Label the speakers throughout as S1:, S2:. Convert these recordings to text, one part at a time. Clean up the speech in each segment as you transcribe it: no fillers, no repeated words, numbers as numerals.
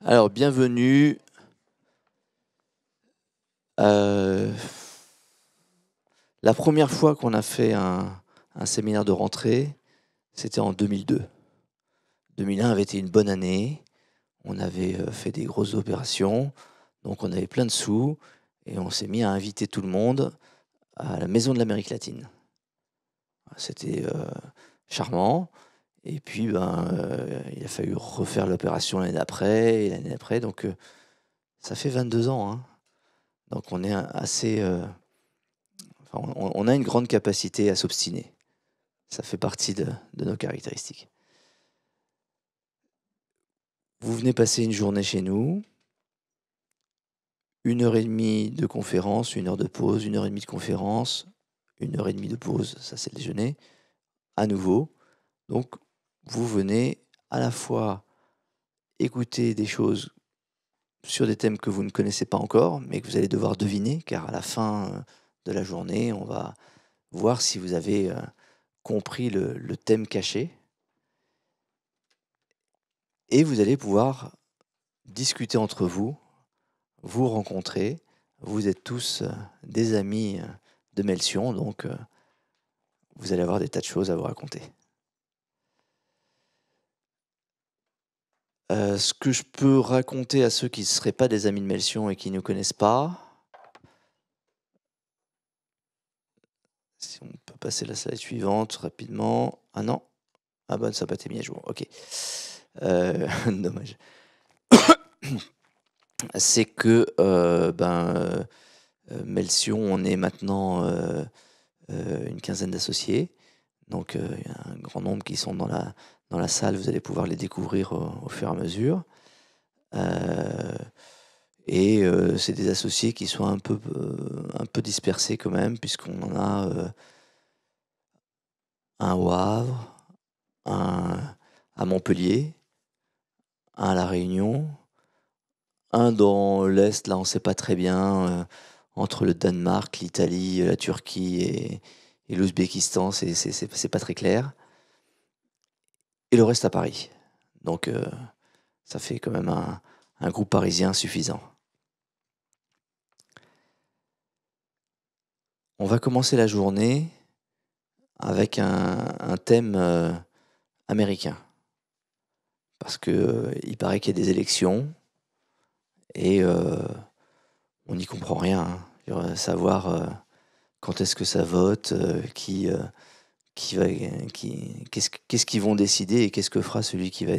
S1: Alors, bienvenue. La première fois qu'on a fait un séminaire de rentrée, c'était en 2002. 2001 avait été une bonne année. On avait fait des grosses opérations, donc on avait plein de sous, et on s'est mis à inviter tout le monde à la Maison de l'Amérique latine. C'était charmant. Et puis, il a fallu refaire l'opération l'année d'après, et l'année d'après. Donc, ça fait 22 ans. Hein. Donc, on est assez... Enfin, on a une grande capacité à s'obstiner. Ça fait partie de nos caractéristiques. Vous venez passer une journée chez nous, 1h30 de conférence, 1 heure de pause, 1h30 de conférence, 1h30 de pause, ça c'est le déjeuner, à nouveau. Donc, vous venez à la fois écouter des choses sur des thèmes que vous ne connaissez pas encore, mais que vous allez devoir deviner, car à la fin de la journée, on va voir si vous avez compris le thème caché. Et vous allez pouvoir discuter entre vous, vous rencontrer. Vous êtes tous des amis de Melsion, donc vous allez avoir des tas de choses à vous raconter. Ce que je peux raconter à ceux qui ne seraient pas des amis de Melsion et qui ne nous connaissent pas, si on peut passer la slide suivante rapidement. Ah non, ah ben ça n'a pas été mis à jour, ok. Dommage. C'est que Melsion, on est maintenant une quinzaine d'associés. Donc il y a un grand nombre qui sont dans la salle, vous allez pouvoir les découvrir au fur et à mesure. C'est des associés qui sont un peu dispersés quand même, puisqu'on en a un au Havre, un à Montpellier, un à La Réunion, un dans l'Est, là on ne sait pas très bien, entre le Danemark, l'Italie, la Turquie et l'Ouzbékistan, c'est pas très clair. Et le reste à Paris. Donc ça fait quand même un groupe parisien suffisant. On va commencer la journée avec un thème américain. Parce que il paraît qu'il y a des élections et on n'y comprend rien. Hein. Savoir quand est-ce que ça vote, qu'est-ce qu'ils vont décider et qu'est-ce que fera celui qui va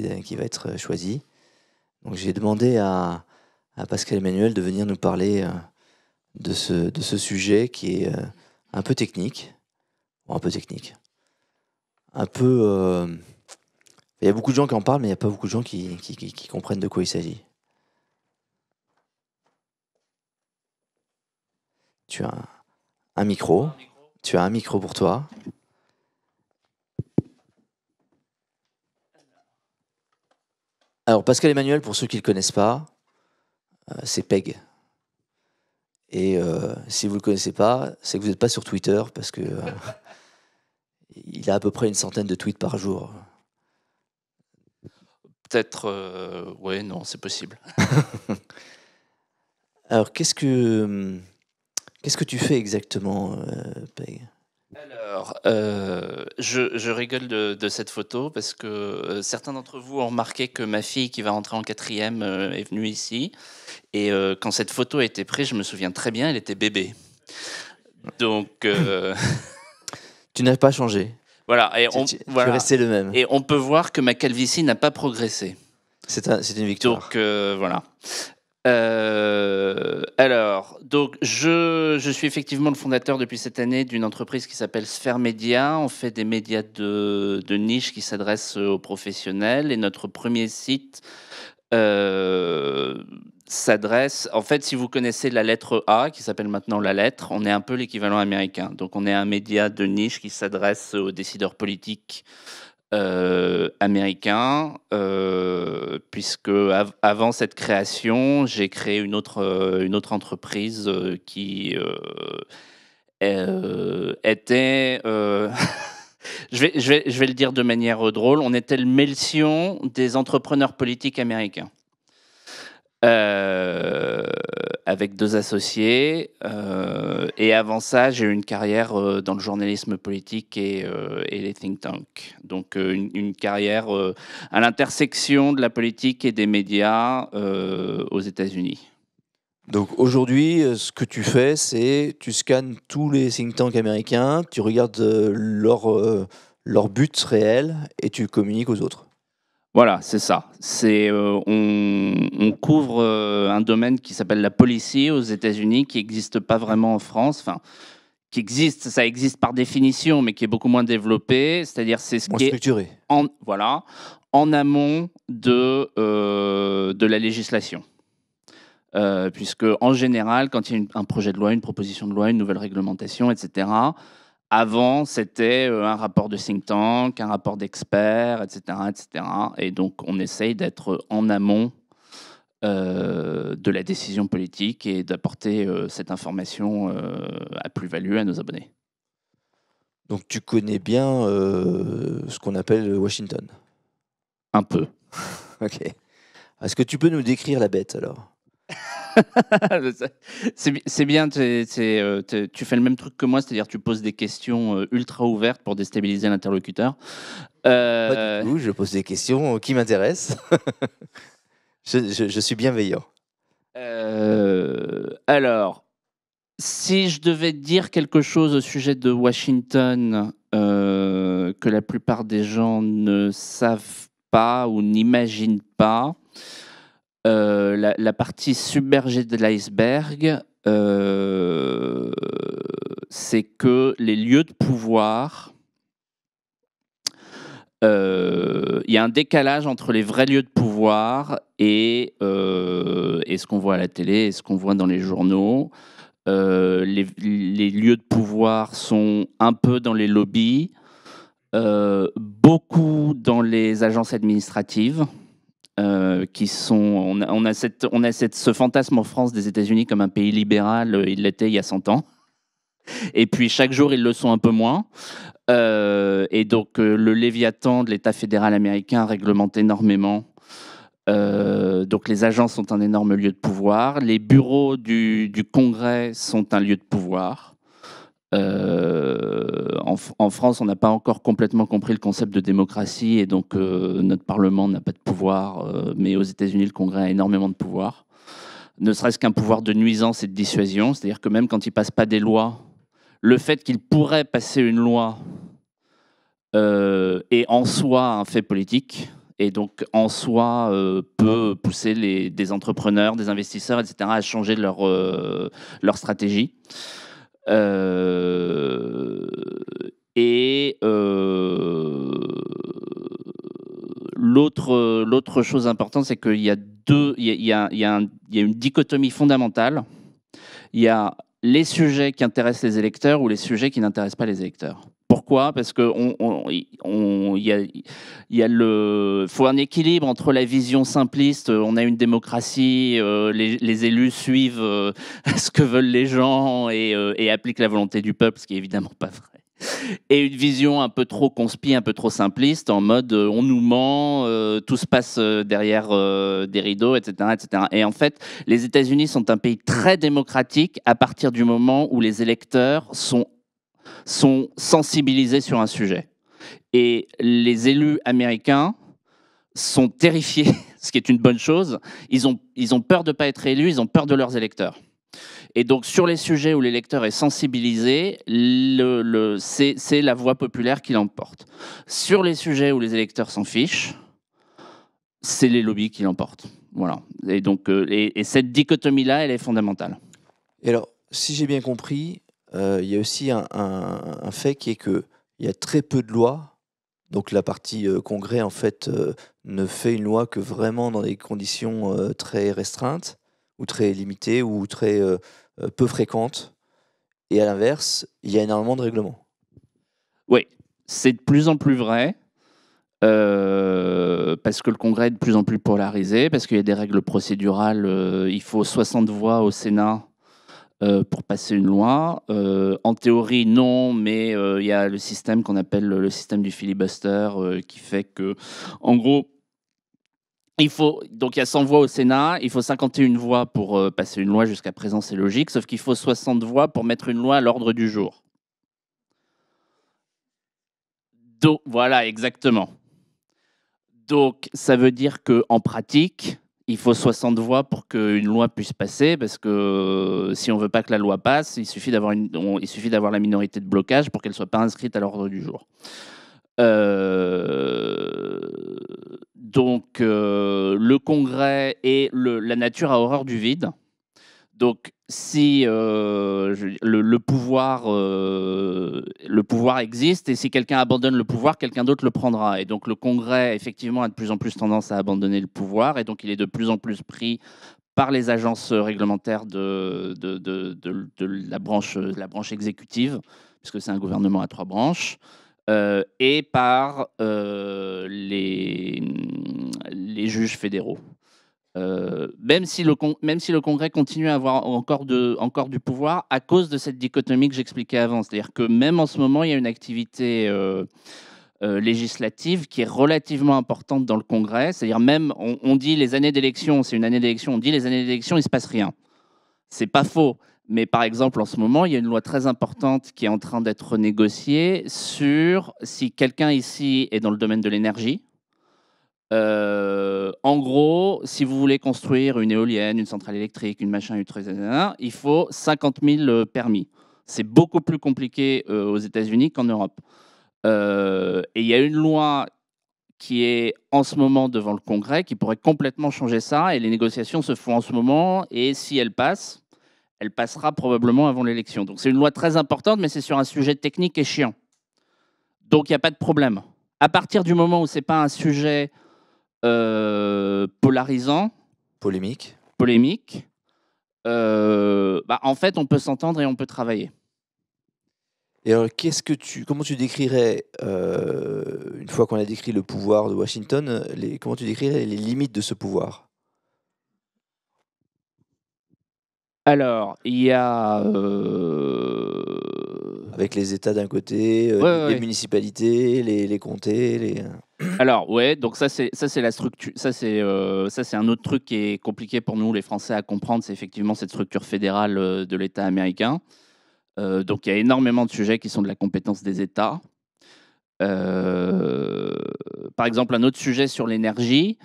S1: être choisi. Donc j'ai demandé à Pascal Emmanuel de venir nous parler de ce sujet qui est un peu technique. Bon, un peu technique. Un peu... il y a beaucoup de gens qui en parlent, mais il n'y a pas beaucoup de gens qui comprennent de quoi il s'agit. Tu as un micro. Tu as un micro pour toi. Alors, Pascal Emmanuel, pour ceux qui ne le connaissent pas, c'est PEG. Et si vous ne le connaissez pas, c'est que vous n'êtes pas sur Twitter, parce que il a à peu près une centaine de tweets par jour.
S2: Peut-être, ouais, non, c'est possible.
S1: Alors, qu'est-ce que tu fais exactement, PEG ?
S2: Alors, je rigole de cette photo parce que certains d'entre vous ont remarqué que ma fille qui va rentrer en 4e est venue ici. Et quand cette photo a été prise, je me souviens très bien, elle était bébé. Donc,
S1: Tu n'as pas changé.
S2: voilà. Et
S1: Tu es resté le même.
S2: Et on peut voir que ma calvitie n'a pas progressé.
S1: C'est une victoire.
S2: Donc, voilà. Alors, donc je suis effectivement le fondateur depuis cette année d'une entreprise qui s'appelle Sphère Média. On fait des médias de niche qui s'adressent aux professionnels. Et notre premier site s'adresse... En fait, si vous connaissez la lettre A, qui s'appelle maintenant La Lettre, on est un peu l'équivalent américain. Donc, on est un média de niche qui s'adresse aux décideurs politiques américain, puisque avant cette création, j'ai créé une autre entreprise qui était... je vais le dire de manière drôle, on était le Melsion des entrepreneurs politiques américains. Avec 2 associés, et avant ça, j'ai eu une carrière, dans le journalisme politique et les think tanks. Donc, une carrière, à l'intersection de la politique et des médias, aux États-Unis.
S1: Donc aujourd'hui, ce que tu fais, c'est tu scannes tous les think tanks américains, tu regardes leur but réel et tu communiques aux autres.
S2: Voilà, c'est ça. C'est, on couvre, un domaine qui s'appelle la policy aux États-Unis, qui n'existe pas vraiment en France. Enfin, qui existe, ça existe par définition, mais qui est beaucoup moins développé. C'est-à-dire, c'est ce
S1: Moins
S2: qui est
S1: structuré.
S2: voilà, en amont de la législation. Puisque en général, quand il y a un projet de loi, une proposition de loi, une nouvelle réglementation, et cetera, avant, c'était, un rapport de think tank, un rapport d'experts, et cetera, et cetera. Et donc on essaye d'être en amont, de la décision politique et d'apporter, cette information, à plus-value à nos abonnés.
S1: Donc tu connais bien ce qu'on appelle Washington.
S2: Un peu.
S1: Ok. Est-ce que tu peux nous décrire la bête alors?
S2: C'est bien, tu fais le même truc que moi, c'est-à-dire tu poses des questions, ultra ouvertes pour déstabiliser l'interlocuteur.
S1: Pas du tout, je pose des questions qui m'intéressent. Je suis bienveillant.
S2: Alors, si je devais dire quelque chose au sujet de Washington, que la plupart des gens ne savent pas ou n'imaginent pas, la partie submergée de l'iceberg, c'est que les lieux de pouvoir, il y a un décalage entre les vrais lieux de pouvoir et ce qu'on voit à la télé et ce qu'on voit dans les journaux. Les lieux de pouvoir sont un peu dans les lobbies, beaucoup dans les agences administratives, qui sont on a ce fantasme en France des États-Unis comme un pays libéral, il l'était il y a 100 ans et puis chaque jour, ils le sont un peu moins. Et donc, le Léviathan de l'État fédéral américain réglemente énormément. Donc les agences sont un énorme lieu de pouvoir. Les bureaux du Congrès sont un lieu de pouvoir. En France, on n'a pas encore complètement compris le concept de démocratie et donc notre Parlement n'a pas de pouvoir, mais aux États-Unis, le Congrès a énormément de pouvoir. Ne serait-ce qu'un pouvoir de nuisance et de dissuasion, c'est-à-dire que même quand ils passent pas des lois, le fait qu'ils pourraient passer une loi est en soi un fait politique et donc en soi peut pousser des entrepreneurs, des investisseurs, etc. à changer leur stratégie. Et l'autre chose importante, c'est qu'il y a une dichotomie fondamentale. Il y a les sujets qui intéressent les électeurs ou les sujets qui n'intéressent pas les électeurs. Pourquoi? Parce que faut un équilibre entre la vision simpliste, on a une démocratie, les élus suivent ce que veulent les gens et appliquent la volonté du peuple, ce qui est évidemment pas vrai. Et une vision un peu trop conspi, un peu trop simpliste, en mode on nous ment, tout se passe derrière des rideaux, etc., etc. Et en fait, les États-Unis sont un pays très démocratique à partir du moment où les électeurs sont sensibilisés sur un sujet. Et les élus américains sont terrifiés, ce qui est une bonne chose. Ils ont peur de ne pas être élus, ils ont peur de leurs électeurs. Et donc, sur les sujets où l'électeur est sensibilisé, c'est la voix populaire qui l'emporte. Sur les sujets où les électeurs s'en fichent, c'est les lobbies qui l'emportent. Voilà. Et donc, et cette dichotomie-là, elle est fondamentale.
S1: Et alors, si j'ai bien compris, il y a aussi un fait qui est qu'il y a très peu de lois. Donc la partie congrès, en fait, ne fait une loi que vraiment dans des conditions très restreintes, ou très limitées, ou très peu fréquentes. Et à l'inverse, il y a énormément de règlements.
S2: Oui, c'est de plus en plus vrai. Parce que le Congrès est de plus en plus polarisé, parce qu'il y a des règles procédurales. Il faut 60 voix au Sénat pour passer une loi. En théorie, non, mais il y a le système qu'on appelle le système du filibuster qui fait que, en gros, Donc il y a 100 voix au Sénat, il faut 51 voix pour passer une loi, jusqu'à présent c'est logique, sauf qu'il faut 60 voix pour mettre une loi à l'ordre du jour. Donc voilà, exactement. Donc ça veut dire qu'en pratique, il faut 60 voix pour qu'une loi puisse passer, parce que si on ne veut pas que la loi passe, il suffit d'avoir la minorité de blocage pour qu'elle ne soit pas inscrite à l'ordre du jour. Donc, le Congrès et la nature a horreur du vide. Donc, si le pouvoir existe, et si quelqu'un abandonne le pouvoir, quelqu'un d'autre le prendra. Et donc, le Congrès, effectivement, a de plus en plus tendance à abandonner le pouvoir, et donc il est de plus en plus pris par les agences réglementaires de la branche exécutive, puisque c'est un gouvernement à 3 branches. Et par les juges fédéraux. Même si le Congrès continue à avoir encore du pouvoir à cause de cette dichotomie que j'expliquais avant. C'est-à-dire que même en ce moment, il y a une activité législative qui est relativement importante dans le Congrès. C'est-à-dire même, on dit les années d'élection, c'est une année d'élection, on dit les années d'élection, il ne se passe rien. C'est pas faux. Mais par exemple, en ce moment, il y a une loi très importante qui est en train d'être négociée sur si quelqu'un ici est dans le domaine de l'énergie. En gros, si vous voulez construire une éolienne, une centrale électrique, une machin, une truc, il faut 50 000 permis. C'est beaucoup plus compliqué aux États-Unis qu'en Europe. Et il y a une loi qui est en ce moment devant le Congrès qui pourrait complètement changer ça. Et les négociations se font en ce moment. Et si elle passe, elle passera probablement avant l'élection. Donc c'est une loi très importante, mais c'est sur un sujet technique et chiant. Donc il n'y a pas de problème. À partir du moment où ce n'est pas un sujet polarisant,
S1: Polémique,
S2: en fait, on peut s'entendre et on peut travailler.
S1: Et alors, comment tu décrirais, une fois qu'on a décrit le pouvoir de Washington, comment tu décrirais les limites de ce pouvoir?
S2: Alors, il y a...
S1: Avec les États d'un côté, les municipalités, les comtés,
S2: Alors, ouais, donc ça c'est la structure. Ça c'est un autre truc qui est compliqué pour nous, les Français, à comprendre. C'est effectivement cette structure fédérale de l'État américain. Donc, il y a énormément de sujets qui sont de la compétence des États. Par exemple, un autre sujet sur l'énergie,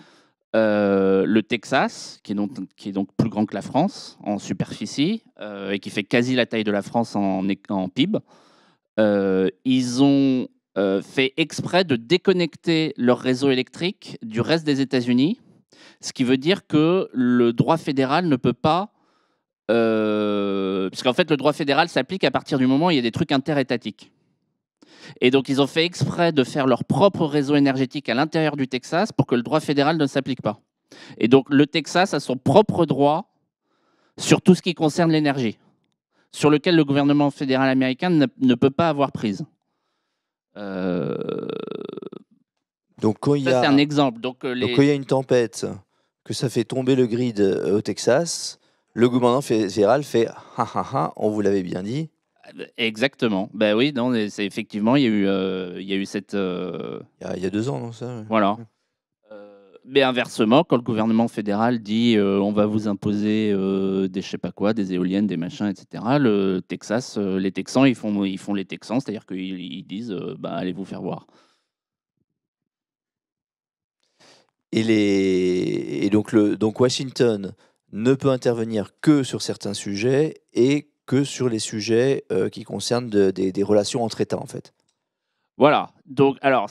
S2: le Texas, qui est donc plus grand que la France en superficie et qui fait quasi la taille de la France en PIB. Ils ont fait exprès de déconnecter leur réseau électrique du reste des États-Unis, ce qui veut dire que le droit fédéral ne peut pas... puisqu'en fait, le droit fédéral s'applique à partir du moment où il y a des trucs interétatiques. Et donc, ils ont fait exprès de faire leur propre réseau énergétique à l'intérieur du Texas pour que le droit fédéral ne s'applique pas. Et donc, le Texas a son propre droit sur tout ce qui concerne l'énergie, sur lequel le gouvernement fédéral américain ne peut pas avoir prise.
S1: Donc, quand il y a...
S2: c'est un exemple. Donc,
S1: quand il y a une tempête, que ça fait tomber le grid au Texas, le gouvernement fédéral fait « ha ha ha, on vous l'avait bien dit ».
S2: Exactement. Ben oui, non, c'est effectivement, il y a eu cette...
S1: Il y a 2 ans, non, ça?
S2: Voilà. Mais inversement, quand le gouvernement fédéral dit on va vous imposer des je sais pas quoi, des éoliennes, des machins, etc., le Texas, les Texans, ils font les Texans, c'est-à-dire qu'ils disent allez vous faire voir.
S1: Et donc Washington ne peut intervenir que sur certains sujets et que sur les sujets qui concernent des relations entre États, en fait.
S2: Voilà. Donc, alors,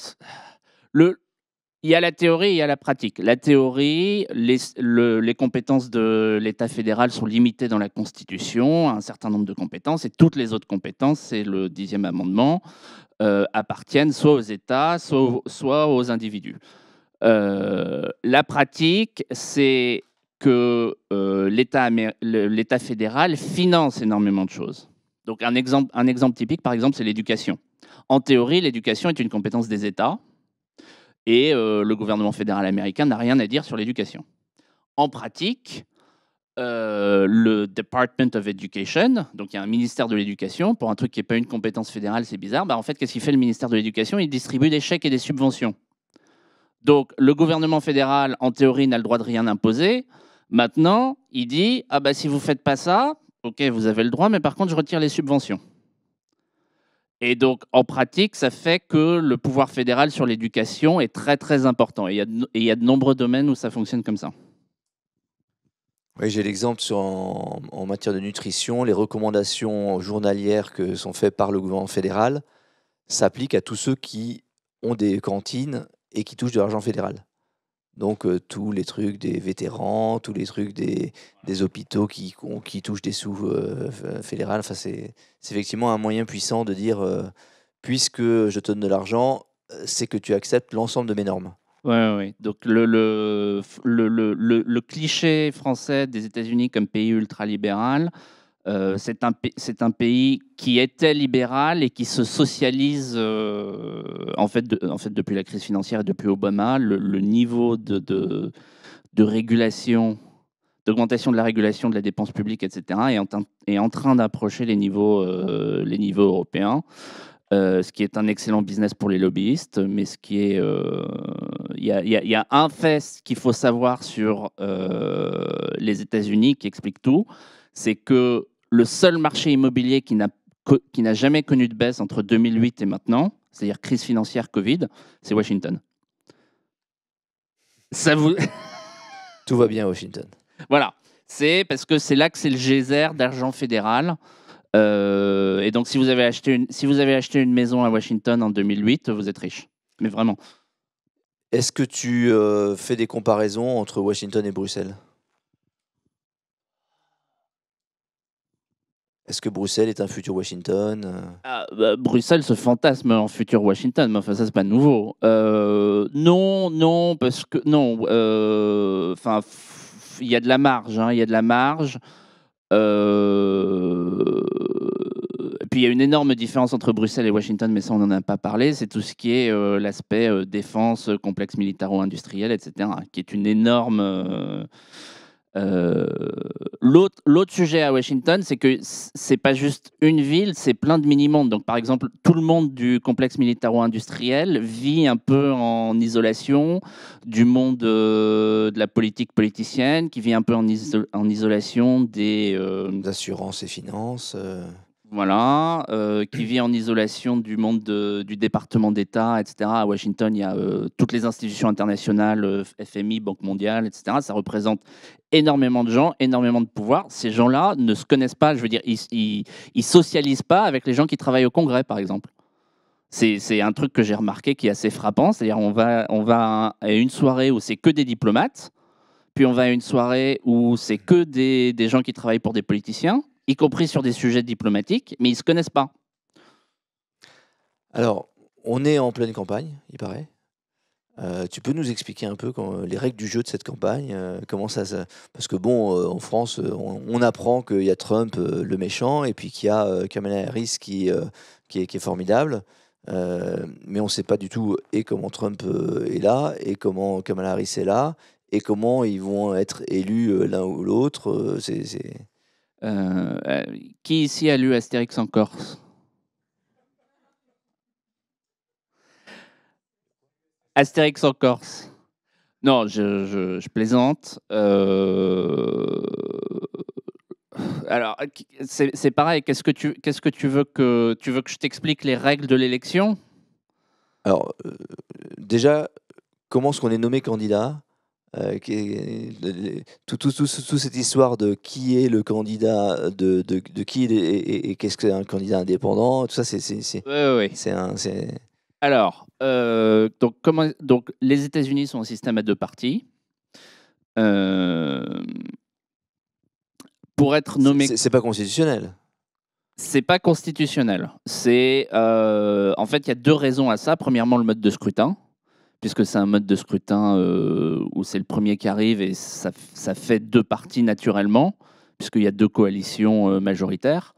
S2: il y a la théorie et il y a la pratique. La théorie, les compétences de l'État fédéral sont limitées dans la Constitution à un certain nombre de compétences, et toutes les autres compétences, c'est le 10e amendement, appartiennent soit aux États, soit aux individus. La pratique, c'est que l'État fédéral finance énormément de choses. Donc un exemple typique, par exemple, c'est l'éducation. En théorie, l'éducation est une compétence des États et le gouvernement fédéral américain n'a rien à dire sur l'éducation. En pratique, le Department of Education, donc il y a un ministère de l'éducation, pour un truc qui n'est pas une compétence fédérale, c'est bizarre. En fait, qu'est-ce qu'il fait le ministère de l'éducation? Il distribue des chèques et des subventions. Donc, le gouvernement fédéral, en théorie, n'a le droit de rien imposer. Maintenant, il dit, ah bah si vous faites pas ça, ok, vous avez le droit, mais par contre, je retire les subventions. Et donc, en pratique, ça fait que le pouvoir fédéral sur l'éducation est très, très important. Et il y a de nombreux domaines où ça fonctionne comme ça.
S1: Oui, j'ai l'exemple en matière de nutrition. Les recommandations journalières que sont faites par le gouvernement fédéral s'appliquent à tous ceux qui ont des cantines et qui touchent de l'argent fédéral. Donc, tous les trucs des vétérans, tous les trucs des hôpitaux qui touchent des sous fédérales. Enfin, c'est effectivement un moyen puissant de dire puisque je te donne de l'argent, c'est que tu acceptes l'ensemble de mes normes.
S2: Oui. Donc, le cliché français des États-Unis comme pays ultralibéral, c'est un pays qui était libéral et qui se socialise en fait, depuis la crise financière et depuis Obama. Le niveau de régulation, d'augmentation de la régulation de la dépense publique, etc., est en train d'approcher les niveaux européens. Ce qui est un excellent business pour les lobbyistes, mais ce qui est, il y a un fait qu'il faut savoir sur les États-Unis qui explique tout, c'est que le seul marché immobilier qui n'a jamais connu de baisse entre 2008 et maintenant, c'est-à-dire crise financière, Covid, c'est Washington. Ça vous...
S1: Tout va bien à Washington.
S2: Voilà, c'est parce que c'est là que c'est le geyser d'argent fédéral. Et donc, si vous avez acheté une maison à Washington en 2008, vous êtes riche. Mais vraiment.
S1: Est-ce que tu fais des comparaisons entre Washington et Bruxelles? Est-ce que Bruxelles est un futur Washington?
S2: Bruxelles se fantasme en futur Washington, mais enfin, ça, c'est pas nouveau. Non, parce que non. Enfin, il y a de la marge. Il y a de la marge. Et puis il y a une énorme différence entre Bruxelles et Washington, mais ça on n'en a pas parlé, c'est tout ce qui est l'aspect défense, complexe militaro-industriel, etc., qui est une énorme... L'autre sujet à Washington, c'est que c'est pas juste une ville, c'est plein de mini-mondes. Donc par exemple, tout le monde du complexe militaro-industriel vit un peu en isolation du monde de la politique politicienne, qui vit un peu en isolation des...
S1: Assurances et finances.
S2: Voilà, qui vit en isolation du monde du département d'État, etc. À Washington, il y a toutes les institutions internationales, FMI, Banque mondiale, etc. Ça représente énormément de gens, énormément de pouvoir. Ces gens-là ne se connaissent pas, je veux dire, ils socialisent pas avec les gens qui travaillent au Congrès, par exemple. C'est un truc que j'ai remarqué qui est assez frappant, c'est-à-dire on va à une soirée où c'est que des diplomates, puis on va à une soirée où c'est que des gens qui travaillent pour des politiciens, y compris sur des sujets diplomatiques, mais ils ne se connaissent pas.
S1: Alors, on est en pleine campagne, il paraît. Tu peux nous expliquer un peu les règles du jeu de cette campagne, comment ça se... Parce que bon, en France, on apprend qu'il y a Trump, le méchant, et puis qu'il y a Kamala Harris qui est formidable. Mais on ne sait pas du tout et comment Trump est là, et comment Kamala Harris est là, et comment ils vont être élus l'un ou l'autre.
S2: Qui ici a lu Astérix en Corse? Astérix en Corse. Non, je plaisante. Alors, c'est pareil. Qu'est-ce que tu veux que je t'explique les règles de l'élection?
S1: Alors, déjà, comment est-ce qu'on est nommé candidat? Toute cette histoire de qui est le candidat, de qui et qu'est-ce qu'un candidat indépendant, tout ça,
S2: Oui. Alors, donc les États-Unis sont un système à deux partis. Pour être nommé...
S1: C'est pas constitutionnel.
S2: C'est pas constitutionnel. En fait, il y a deux raisons à ça. Premièrement, le mode de scrutin, puisque c'est un mode de scrutin où c'est le premier qui arrive et ça fait deux partis naturellement, puisqu'il y a deux coalitions majoritaires.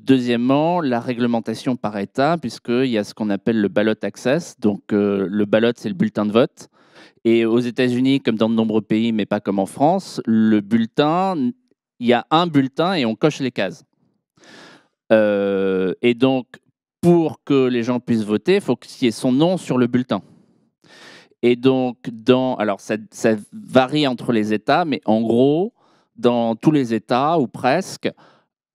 S2: Deuxièmement, la réglementation par État, puisqu'il y a ce qu'on appelle le ballot access. Donc, le ballot, c'est le bulletin de vote. Et aux États-Unis, comme dans de nombreux pays, mais pas comme en France, le bulletin, il y a un bulletin et on coche les cases. Et donc, pour que les gens puissent voter, il faut qu'il y ait son nom sur le bulletin. Et donc, alors ça varie entre les États, mais en gros, dans tous les États, ou presque,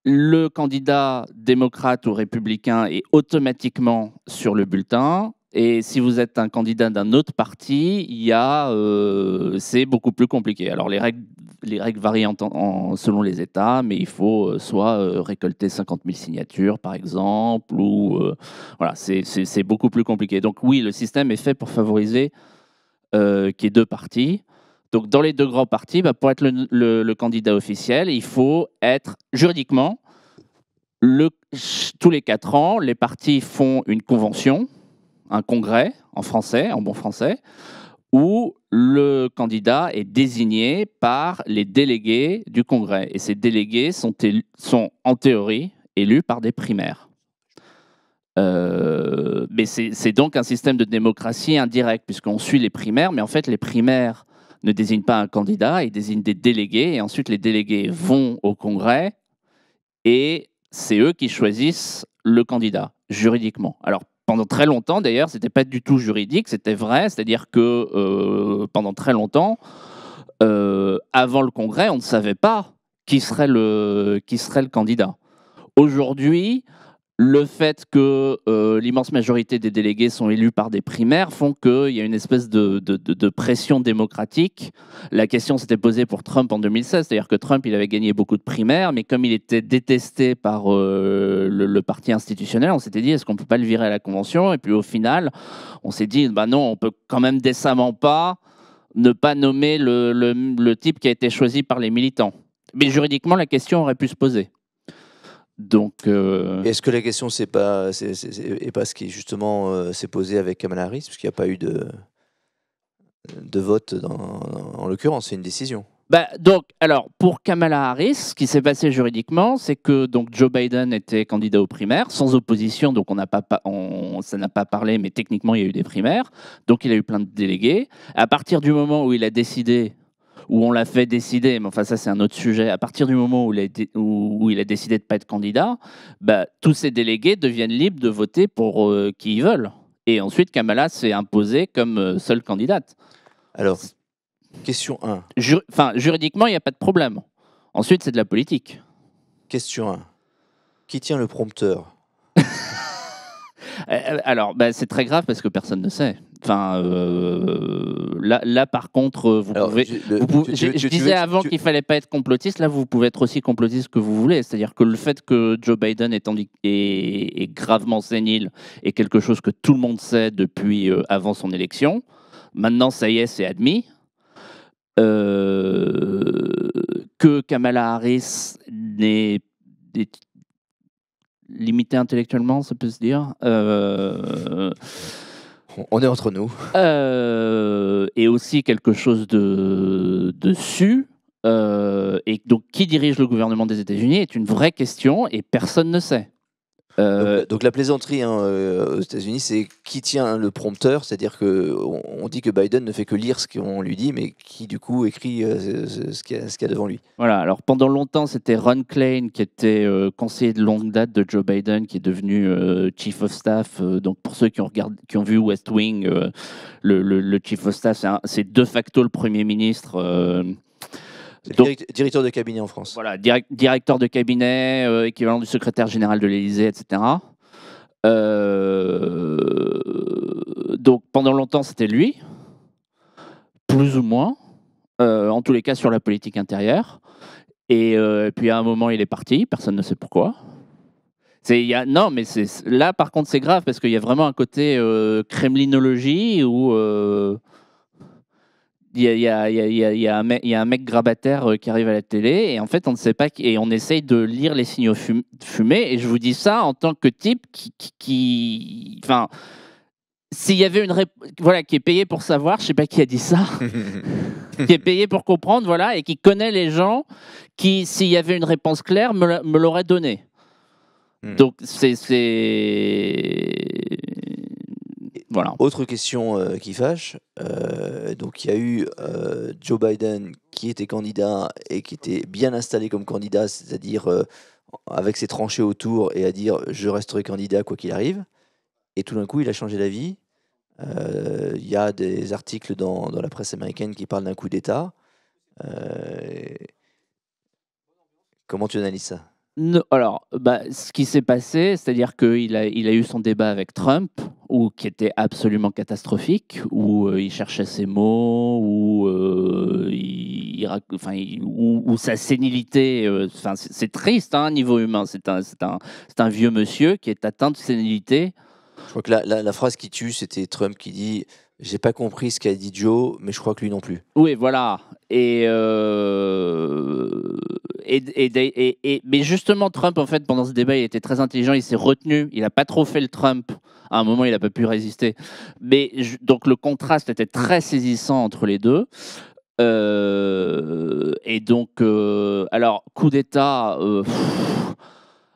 S2: le candidat démocrate ou républicain est automatiquement sur le bulletin. Et si vous êtes un candidat d'un autre parti, c'est beaucoup plus compliqué. Alors les règles varient selon les États, mais il faut soit récolter 50 000 signatures, par exemple, ou voilà, c'est beaucoup plus compliqué. Donc oui, le système est fait pour favoriser qu'il y ait deux partis. Donc dans les deux grands partis, pour être le candidat officiel, il faut être juridiquement, tous les 4 ans, les partis font une convention, un congrès en français, en bon français, où le candidat est désigné par les délégués du congrès. Et ces délégués sont en théorie élus par des primaires. Mais c'est donc un système de démocratie indirecte, puisqu'on suit les primaires, mais en fait, les primaires ne désignent pas un candidat, ils désignent des délégués, et ensuite les délégués vont au congrès, et c'est eux qui choisissent le candidat, juridiquement. Alors, pendant très longtemps, d'ailleurs, ce n'était pas du tout juridique, c'était vrai, c'est-à-dire que pendant très longtemps, avant le congrès, on ne savait pas qui serait le candidat. Aujourd'hui, le fait que l'immense majorité des délégués sont élus par des primaires font qu'il y a une espèce de pression démocratique. La question s'était posée pour Trump en 2016, c'est-à-dire que Trump il avait gagné beaucoup de primaires, mais comme il était détesté par le parti institutionnel, on s'était dit est-ce qu'on ne peut pas le virer à la convention? Et puis au final, on s'est dit bah non, on peut quand même décemment pas ne pas nommer le type qui a été choisi par les militants. Mais juridiquement, la question aurait pu se poser. Donc,
S1: est-ce que la question c'est pas ce qui justement s'est posé avec Kamala Harris, parce qu'il n'y a pas eu de vote en l'occurrence, c'est une décision.
S2: Donc, alors pour Kamala Harris, ce qui s'est passé juridiquement, c'est que donc Joe Biden était candidat aux primaires sans opposition, donc ça n'a pas parlé, mais techniquement il y a eu des primaires, donc il a eu plein de délégués. À partir du moment où il a décidé, où on l'a fait décider, mais enfin ça c'est un autre sujet, à partir du moment où il a décidé de ne pas être candidat, tous ces délégués deviennent libres de voter pour qui ils veulent. Et ensuite Kamala s'est imposée comme seule candidate.
S1: Alors, question 1.
S2: Juridiquement, il n'y a pas de problème. Ensuite, c'est de la politique.
S1: Question 1. Qui tient le prompteur?
S2: Alors, c'est très grave parce que personne ne sait. Enfin, là, par contre, vous pouvez. Je disais avant qu'il fallait pas être complotiste. Là, vous pouvez être aussi complotiste que vous voulez. C'est-à-dire que le fait que Joe Biden est gravement sénile est quelque chose que tout le monde sait depuis avant son élection. Maintenant, ça y est, c'est admis. Que Kamala Harris n'est limitée intellectuellement, ça peut se dire.
S1: On est entre nous.
S2: Et aussi quelque chose de su. Et donc, qui dirige le gouvernement des États-Unis est une vraie question et personne ne sait.
S1: Donc la plaisanterie aux États-Unis, c'est qui tient le prompteur, c'est-à-dire qu'on dit que Biden ne fait que lire ce qu'on lui dit, mais qui du coup écrit ce qu'il y a devant lui.
S2: Voilà, alors pendant longtemps, c'était Ron Klain qui était conseiller de longue date de Joe Biden, qui est devenu Chief of Staff. Donc pour ceux qui ont vu West Wing, le Chief of Staff, c'est de facto le Premier ministre.
S1: Directeur de cabinet en France.
S2: Voilà, directeur de cabinet, équivalent du secrétaire général de l'Élysée, etc. Donc pendant longtemps, c'était lui, plus ou moins, en tous les cas sur la politique intérieure. Et puis à un moment, il est parti, personne ne sait pourquoi. Non, mais là, par contre, c'est grave parce qu'il y a vraiment un côté kremlinologie où il y a un mec grabataire qui arrive à la télé et en fait on ne sait pas et on essaye de lire les signaux fumés et je vous dis ça en tant que type qui enfin s'il y avait qui est payé pour savoir, je sais pas qui a dit ça, qui est payé pour comprendre, voilà, et qui connaît les gens qui, s'il y avait une réponse claire, me l'auraient donné. Donc voilà.
S1: Autre question qui fâche, donc il y a eu Joe Biden qui était candidat et qui était bien installé comme candidat, c'est-à-dire avec ses tranchées autour et à dire je resterai candidat quoi qu'il arrive. Et tout d'un coup, il a changé d'avis. Il y a des articles dans la presse américaine qui parlent d'un coup d'État. Euh, Comment tu analyses ça?
S2: Alors, ce qui s'est passé, c'est-à-dire qu'il a eu son débat avec Trump, qui était absolument catastrophique, où il cherchait ses mots, où où sa sénilité, c'est triste, hein, niveau humain. C'est un vieux monsieur qui est atteint de sénilité.
S1: Je crois que la phrase qui tue, c'était Trump qui dit j'ai pas compris ce qu'a dit Joe, mais je crois que lui non plus.
S2: Oui, voilà. Mais justement, Trump, en fait, pendant ce débat, il était très intelligent. Il s'est retenu. Il n'a pas trop fait le Trump. À un moment, il n'a pas pu résister. Donc, le contraste était très saisissant entre les deux. Et donc, alors, coup d'État.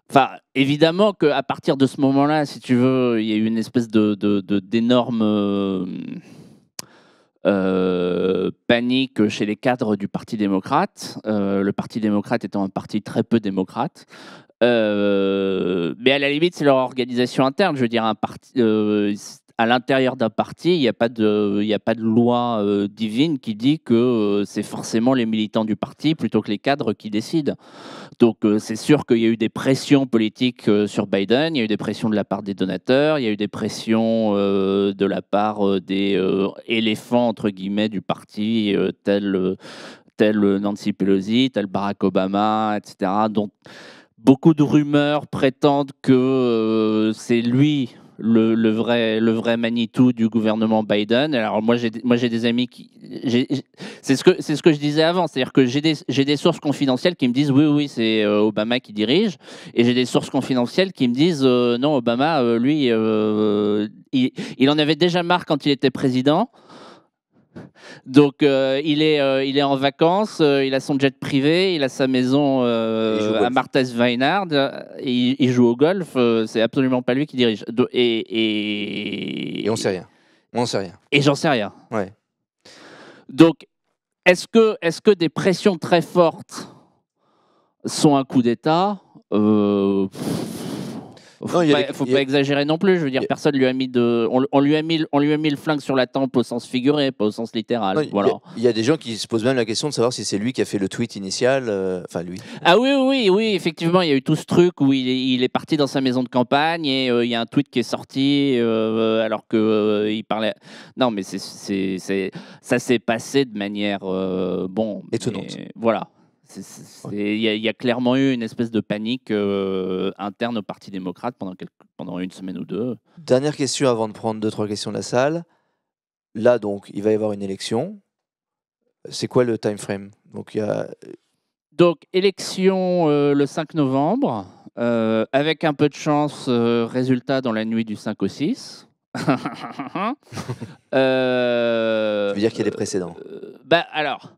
S2: Enfin, évidemment qu'à partir de ce moment-là, si tu veux, il y a eu une espèce d'énorme panique chez les cadres du Parti démocrate. Le Parti démocrate étant un parti très peu démocrate. Mais à la limite, c'est leur organisation interne. Je veux dire, à l'intérieur d'un parti, il n'y a pas de loi divine qui dit que c'est forcément les militants du parti plutôt que les cadres qui décident. Donc c'est sûr qu'il y a eu des pressions politiques sur Biden, il y a eu des pressions de la part des donateurs, il y a eu des pressions de la part des éléphants entre guillemets du parti, tel Nancy Pelosi, tel Barack Obama, etc. Donc beaucoup de rumeurs prétendent que c'est lui le vrai Manitou du gouvernement Biden. Alors moi j'ai des amis c'est ce que je disais avant, c'est-à-dire que j'ai des sources confidentielles qui me disent oui c'est Obama qui dirige, et j'ai des sources confidentielles qui me disent non, Obama lui il en avait déjà marre quand il était président. Donc il est en vacances, il a son jet privé, il a sa maison à Martha's Vineyard, il joue au golf, c'est absolument pas lui qui dirige.
S1: Et on sait rien. On sait rien.
S2: Et j'en sais rien.
S1: Ouais.
S2: Donc est-ce que des pressions très fortes sont un coup d'État? Faut pas exagérer non plus. Je veux dire, personne lui a mis on lui a mis le flingue sur la tempe au sens figuré, pas au sens littéral. Voilà.
S1: Il y a des gens qui se posent même la question de savoir si c'est lui qui a fait le tweet initial. Enfin, lui.
S2: Ah oui, effectivement, il y a eu tout ce truc où il est parti dans sa maison de campagne et il y a un tweet qui est sorti alors que il parlait. Non, mais ça s'est passé de manière
S1: étonnante.
S2: Voilà. Il y a clairement eu une espèce de panique interne au Parti démocrate pendant une semaine ou deux.
S1: Dernière question avant de prendre 2-3 questions de la salle. Là, donc, il va y avoir une élection. C'est quoi le time frame?
S2: Donc, élection le 5 novembre, avec un peu de chance, résultat dans la nuit du 5 au 6.
S1: Tu veux dire qu'il y a des précédents?
S2: Alors,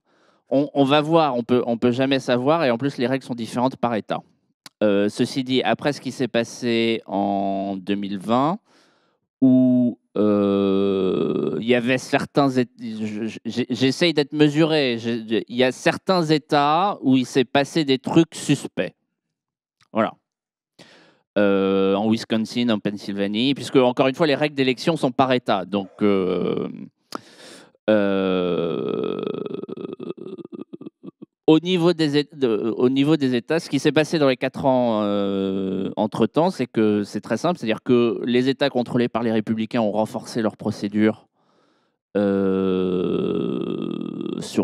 S2: on va voir, on peut jamais savoir, et en plus les règles sont différentes par État. Ceci dit, après ce qui s'est passé en 2020, où il y avait certains j'essaye d'être mesuré, il y a certains États où il s'est passé des trucs suspects. Voilà. En Wisconsin, en Pennsylvanie, puisque encore une fois les règles d'élection sont par État. Donc au niveau des États, ce qui s'est passé dans les 4 ans entre-temps, c'est que c'est très simple. C'est-à-dire que les États contrôlés par les républicains ont renforcé leurs procédures sur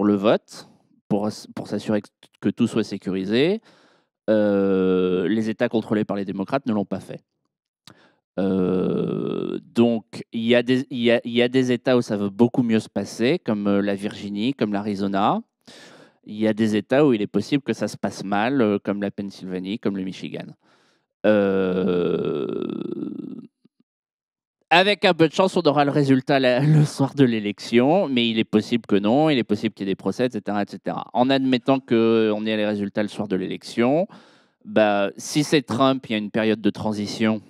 S2: le vote pour s'assurer que tout soit sécurisé. Les États contrôlés par les démocrates ne l'ont pas fait. Donc il y a des États où ça va beaucoup mieux se passer, comme la Virginie, comme l'Arizona. Il y a des États où il est possible que ça se passe mal, comme la Pennsylvanie, comme le Michigan. Avec un peu de chance, on aura le résultat le soir de l'élection, mais il est possible que non, il est possible qu'il y ait des procès, etc., etc. En admettant qu'on ait les résultats le soir de l'élection, si c'est Trump, il y a une période de transition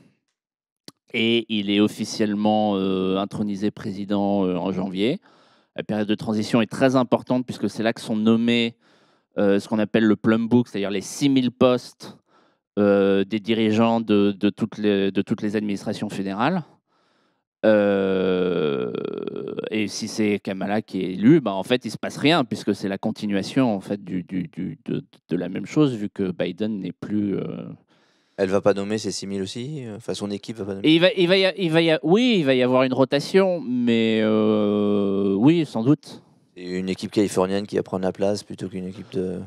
S2: et il est officiellement intronisé président en janvier. La période de transition est très importante puisque c'est là que sont nommés ce qu'on appelle le plum book, c'est-à-dire les 6000 postes des dirigeants de toutes les administrations fédérales. Et si c'est Kamala qui est élu, bah, en fait, il se passe rien puisque c'est la continuation en fait de la même chose vu que Biden n'est plus.
S1: Elle va pas nommer ses 6000 aussi? Enfin, son équipe va pas nommer?
S2: Et oui, il va y avoir une rotation, mais oui, sans doute.
S1: C'est une équipe californienne qui va prendre la place plutôt qu'une équipe de...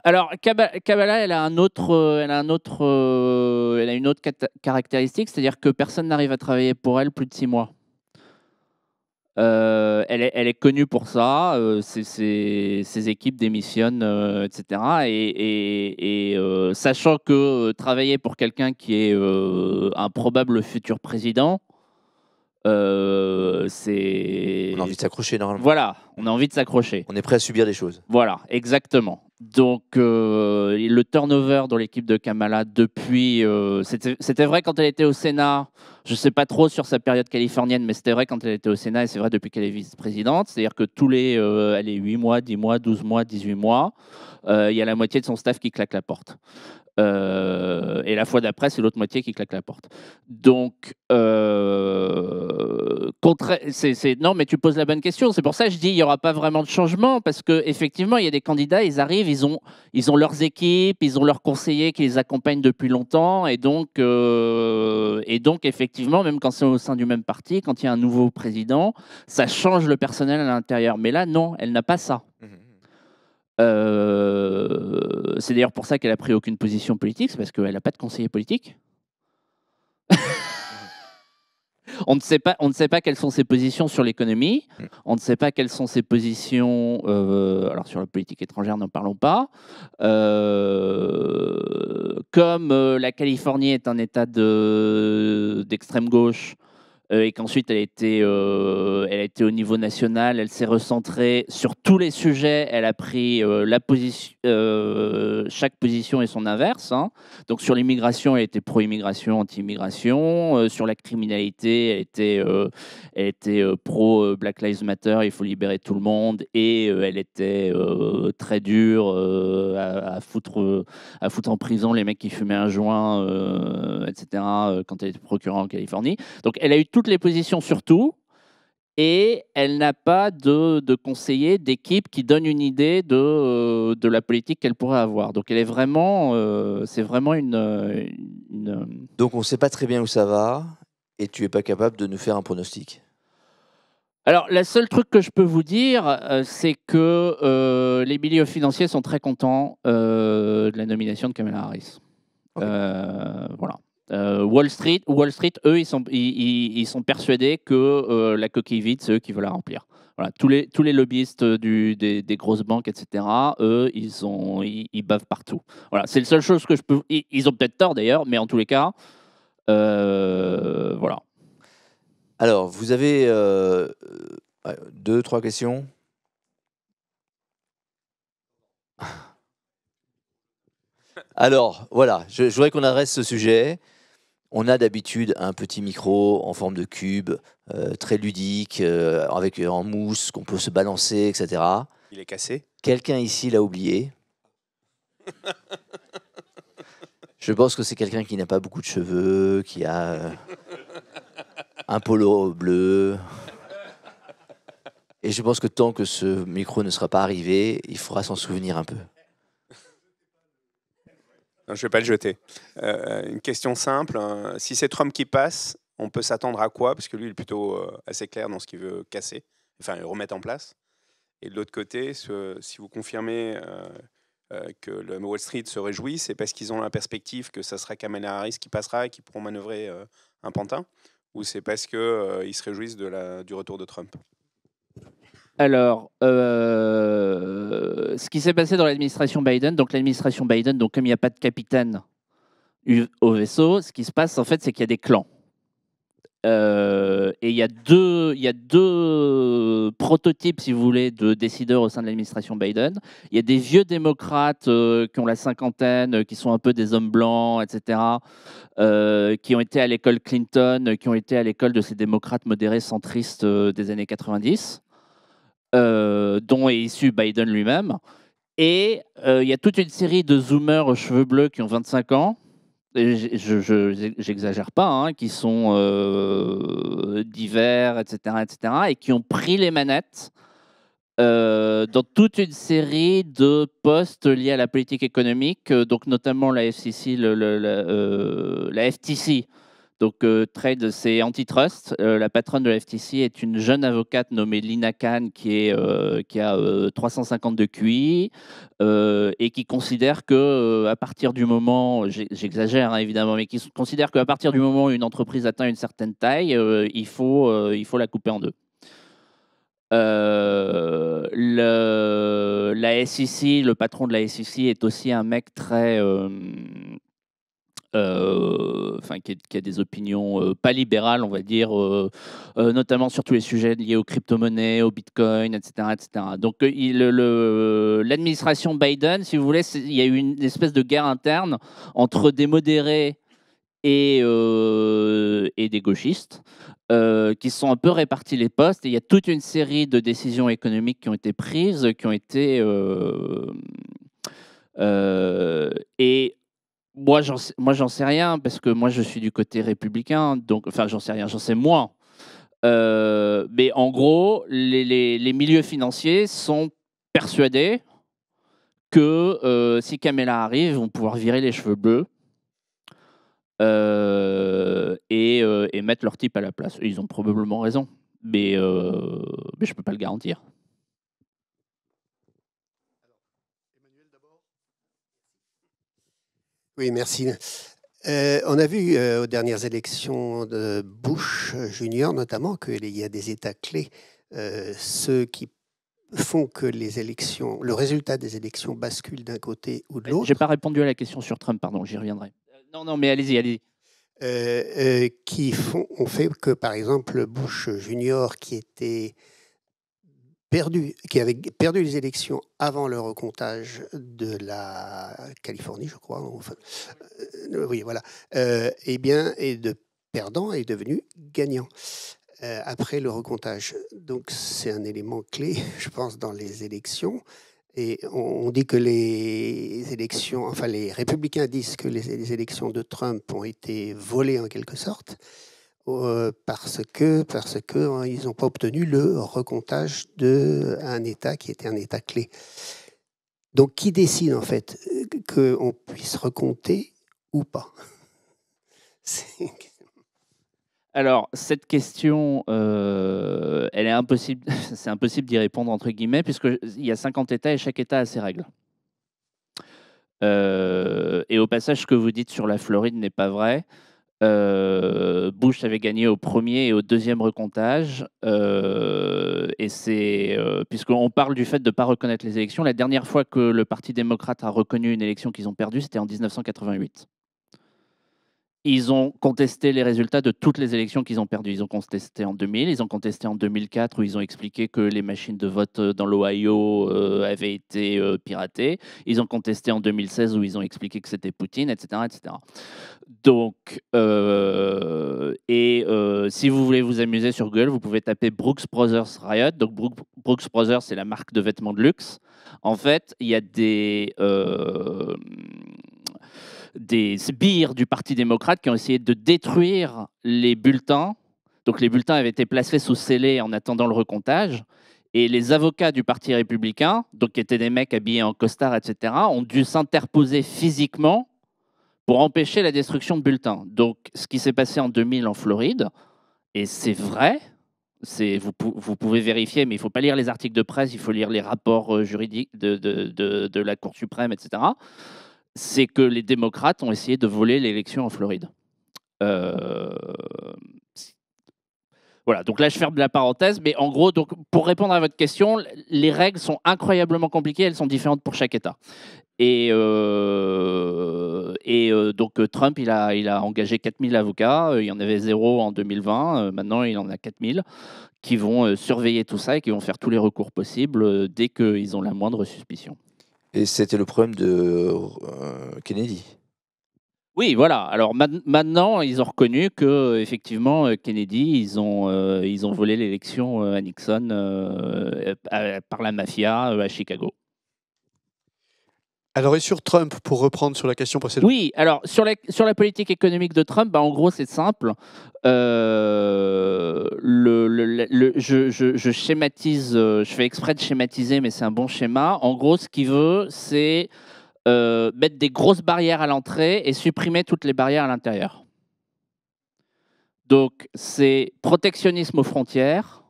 S2: Alors Kamala, elle a une autre caractéristique, c'est-à-dire que personne n'arrive à travailler pour elle plus de 6 mois. Elle est connue pour ça, ses équipes démissionnent, et cetera et sachant que, travailler pour quelqu'un qui est, un probable futur président, c'est
S1: On a envie de s'accrocher normalement.
S2: voilà, on a envie de s'accrocher.
S1: On est prêt à subir des choses.
S2: Voilà, exactement. Donc, le turnover dans l'équipe de Kamala depuis, c'était vrai quand elle était au Sénat. Je ne sais pas trop sur sa période californienne, mais c'était vrai quand elle était au Sénat et c'est vrai depuis qu'elle est vice-présidente. C'est-à-dire que tous les, allez, 8 mois, 10 mois, 12 mois, 18 mois, il y a la moitié de son staff qui claque la porte. Et la fois d'après, c'est l'autre moitié qui claque la porte. Donc, non, mais tu poses la bonne question. C'est pour ça que je dis il n'y aura pas vraiment de changement parce qu'effectivement, il y a des candidats, ils arrivent, ils ont leurs équipes, ils ont leurs conseillers qui les accompagnent depuis longtemps. Et donc effectivement, même quand c'est au sein du même parti, quand il y a un nouveau président, ça change le personnel à l'intérieur. Mais là, non, elle n'a pas ça. C'est d'ailleurs pour ça qu'elle a pris aucune position politique, c'est parce qu'elle n'a pas de conseiller politique. On ne sait pas quelles sont ses positions sur l'économie. On ne sait pas quelles sont ses positions. Alors sur la politique étrangère, n'en parlons pas. Comme la Californie est un État d'extrême gauche. Et qu'ensuite elle a été au niveau national, elle s'est recentrée sur tous les sujets, elle a pris chaque position et son inverse. Hein. Donc sur l'immigration, elle était pro-immigration, anti-immigration. Sur la criminalité, elle était pro-Black Lives Matter, il faut libérer tout le monde. Et elle était très dure à foutre en prison les mecs qui fumaient un joint, etc. Quand elle était procureure en Californie. Donc elle a eu toutes les positions sur tout et elle n'a pas de conseiller, d'équipe qui donne une idée de la politique qu'elle pourrait avoir. Donc elle est vraiment, c'est vraiment une.
S1: Donc on ne sait pas très bien où ça va et tu es pas capable de nous faire un pronostic.
S2: Alors, le seul truc que je peux vous dire, c'est que les milieux financiers sont très contents de la nomination de Kamala Harris.
S1: Okay.
S2: Voilà. Wall Street, eux, ils sont persuadés que la coquille vide, c'est eux qui veulent la remplir. Voilà. Tous les lobbyistes des grosses banques, etc., eux, ils bavent partout. Voilà. C'est la seule chose que je peux. Ils ont peut-être tort d'ailleurs, mais en tous les cas, voilà.
S1: Alors, vous avez 2, 3 questions. Alors, voilà, je voudrais qu'on adresse ce sujet. On a d'habitude un petit micro en forme de cube, très ludique, en mousse, qu'on peut se balancer, etc.
S3: Il est cassé.
S1: Quelqu'un ici l'a oublié. Je pense que c'est quelqu'un qui n'a pas beaucoup de cheveux, qui a un polo bleu. Et je pense que tant que ce micro ne sera pas arrivé, il faudra s'en souvenir un peu.
S3: Non, je ne vais pas le jeter. Une question simple. Hein. Si c'est Trump qui passe, on peut s'attendre à quoi? Parce que lui, il est plutôt assez clair dans ce qu'il veut casser, enfin remettre en place. Et de l'autre côté, si vous confirmez que le Wall Street se réjouit, c'est parce qu'ils ont la perspective que ça sera Kamala Harris qui passera et qui pourront manœuvrer un pantin? Ou c'est parce qu'ils se réjouissent du retour de Trump?
S2: Alors, ce qui s'est passé dans l'administration Biden, donc comme il n'y a pas de capitaine au vaisseau, ce qui se passe en fait, c'est qu'il y a des clans. Et il y a deux prototypes, si vous voulez, de décideurs au sein de l'administration Biden. Il y a des vieux démocrates qui ont la cinquantaine, qui sont un peu des hommes blancs, etc., qui ont été à l'école Clinton, qui ont été à l'école de ces démocrates modérés centristes des années 90. Dont est issu Biden lui-même. Et il y a toute une série de zoomers aux cheveux bleus qui ont 25 ans, j'exagère pas, hein, qui sont divers, etc., et qui ont pris les manettes dans toute une série de postes liés à la politique économique, donc notamment la FCC, la FTC. Donc, Trade, c'est antitrust. La patronne de la FTC est une jeune avocate nommée Lina Khan qui a 350 de QI et qui considère que à partir du moment, j'exagère hein, évidemment, mais qui considère qu'à partir du moment où une entreprise atteint une certaine taille, il faut la couper en deux. La SEC, le patron de la SEC est aussi un mec très qui a des opinions pas libérales, on va dire, notamment sur tous les sujets liés aux crypto-monnaies, au bitcoin, etc. Donc, l'administration Biden, si vous voulez, il y a eu une espèce de guerre interne entre des modérés et des gauchistes qui se sont un peu répartis les postes. Et il y a toute une série de décisions économiques qui ont été prises, qui ont été... et moi, j'en sais rien parce que moi, je suis du côté républicain. Donc, enfin, j'en sais rien, j'en sais moins. Mais en gros, les milieux financiers sont persuadés que si Kamala arrive, ils vont pouvoir virer les cheveux bleus et mettre leur type à la place. Et ils ont probablement raison, mais je ne peux pas le garantir.
S4: Oui, merci. On a vu aux dernières élections de Bush Junior notamment qu'il y a des États clés, ceux qui font que le résultat des élections bascule d'un côté ou de l'autre.
S2: J'ai pas répondu à la question sur Trump, pardon, j'y reviendrai. Non, mais allez-y.
S4: Qui ont fait que, par exemple, Bush Junior, qui avait perdu les élections avant le recomptage de la Californie, je crois. Enfin, oui, voilà. Eh bien, perdant est devenu gagnant après le recomptage. Donc, c'est un élément clé, je pense, dans les élections. Et on dit que les républicains disent que les élections de Trump ont été volées en quelque sorte. Parce que ils n'ont pas obtenu le recomptage d'un État qui était un État clé. Donc, qui décide en fait qu'on puisse recompter ou pas?
S2: Alors, cette question, elle est impossible. C'est impossible d'y répondre entre guillemets, puisqu'il y a 50 États et chaque État a ses règles. Et au passage, ce que vous dites sur la Floride n'est pas vrai. Bush avait gagné au premier et au deuxième recomptage. Et c'est puisqu'on parle du fait de ne pas reconnaître les élections. La dernière fois que le Parti démocrate a reconnu une élection qu'ils ont perdue, c'était en 1988. Ils ont contesté les résultats de toutes les élections qu'ils ont perdues. Ils ont contesté en 2000, ils ont contesté en 2004 où ils ont expliqué que les machines de vote dans l'Ohio avaient été piratées. Ils ont contesté en 2016 où ils ont expliqué que c'était Poutine, etc. Donc, si vous voulez vous amuser sur Google, vous pouvez taper Brooks Brothers Riot. Donc, Brooks Brothers, c'est la marque de vêtements de luxe. En fait, il y a des sbires du Parti démocrate qui ont essayé de détruire les bulletins. Donc les bulletins avaient été placés sous scellé en attendant le recomptage. Et les avocats du Parti républicain, donc qui étaient des mecs habillés en costard, etc., ont dû s'interposer physiquement pour empêcher la destruction de bulletins. Donc ce qui s'est passé en 2000 en Floride, et c'est vrai, vous pouvez vérifier, mais il ne faut pas lire les articles de presse, il faut lire les rapports juridiques de la Cour suprême, etc., c'est que les démocrates ont essayé de voler l'élection en Floride. Voilà, donc là, je ferme la parenthèse, mais en gros, donc, pour répondre à votre question, les règles sont incroyablement compliquées, elles sont différentes pour chaque État. Et donc, Trump, il a engagé 4000 avocats, il y en avait 0 en 2020, maintenant, il en a 4000, qui vont surveiller tout ça et qui vont faire tous les recours possibles dès qu'ils ont la moindre suspicion.
S1: Et c'était le problème de Kennedy.
S2: Oui, voilà. Alors maintenant, ils ont reconnu que effectivement Kennedy, ils ont volé l'élection à Nixon par la mafia à Chicago.
S5: Alors, et sur Trump, pour reprendre sur la question précédente?
S2: Oui, alors sur la politique économique de Trump, en gros, c'est simple. Je schématise, je fais exprès de schématiser, mais c'est un bon schéma. En gros, ce qu'il veut, c'est mettre des grosses barrières à l'entrée et supprimer toutes les barrières à l'intérieur. Donc, c'est protectionnisme aux frontières,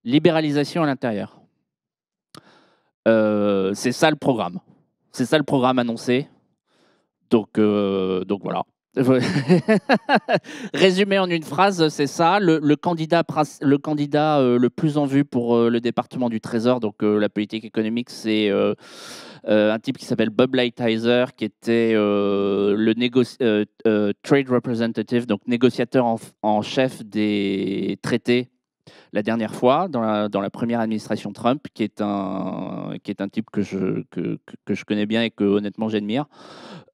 S2: libéralisation à l'intérieur. C'est ça le programme. C'est ça le programme annoncé. Donc voilà. Résumé en une phrase, c'est ça. Le candidat le plus en vue pour le département du Trésor, donc la politique économique, c'est un type qui s'appelle Bob Lighthizer, qui était le trade representative, donc négociateur en chef des traités la dernière fois, dans la première administration Trump, qui est un type que je connais bien et que honnêtement j'admire,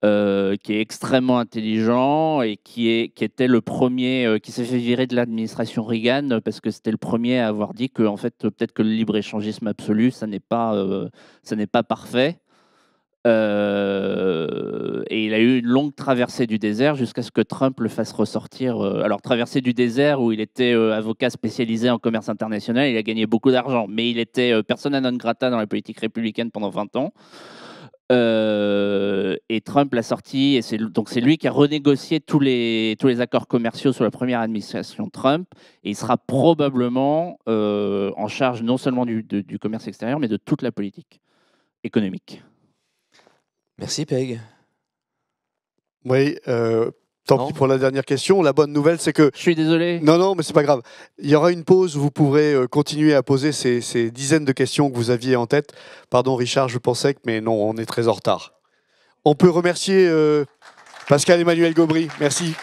S2: qui est extrêmement intelligent et qui était le premier, qui s'est fait virer de l'administration Reagan parce que c'était le premier à avoir dit que en fait, peut-être que le libre-échangisme absolu, ça n'est pas parfait. Et il a eu une longue traversée du désert jusqu'à ce que Trump le fasse ressortir. Alors, traversée du désert où il était avocat spécialisé en commerce international, il a gagné beaucoup d'argent, mais il était persona non grata dans la politique républicaine pendant 20 ans. Et Trump l'a sorti, et c'est lui qui a renégocié tous les accords commerciaux sous la première administration Trump, et il sera probablement en charge non seulement du commerce extérieur, mais de toute la politique économique.
S1: Merci Peg.
S5: Oui, tant pis pour la dernière question. La bonne nouvelle, c'est que...
S2: Je suis désolé.
S5: Non, mais c'est pas grave. Il y aura une pause où vous pourrez continuer à poser ces dizaines de questions que vous aviez en tête. Pardon Richard, je pensais que... Mais non, on est très en retard. On peut remercier Pascal-Emmanuel Gaubry. Merci.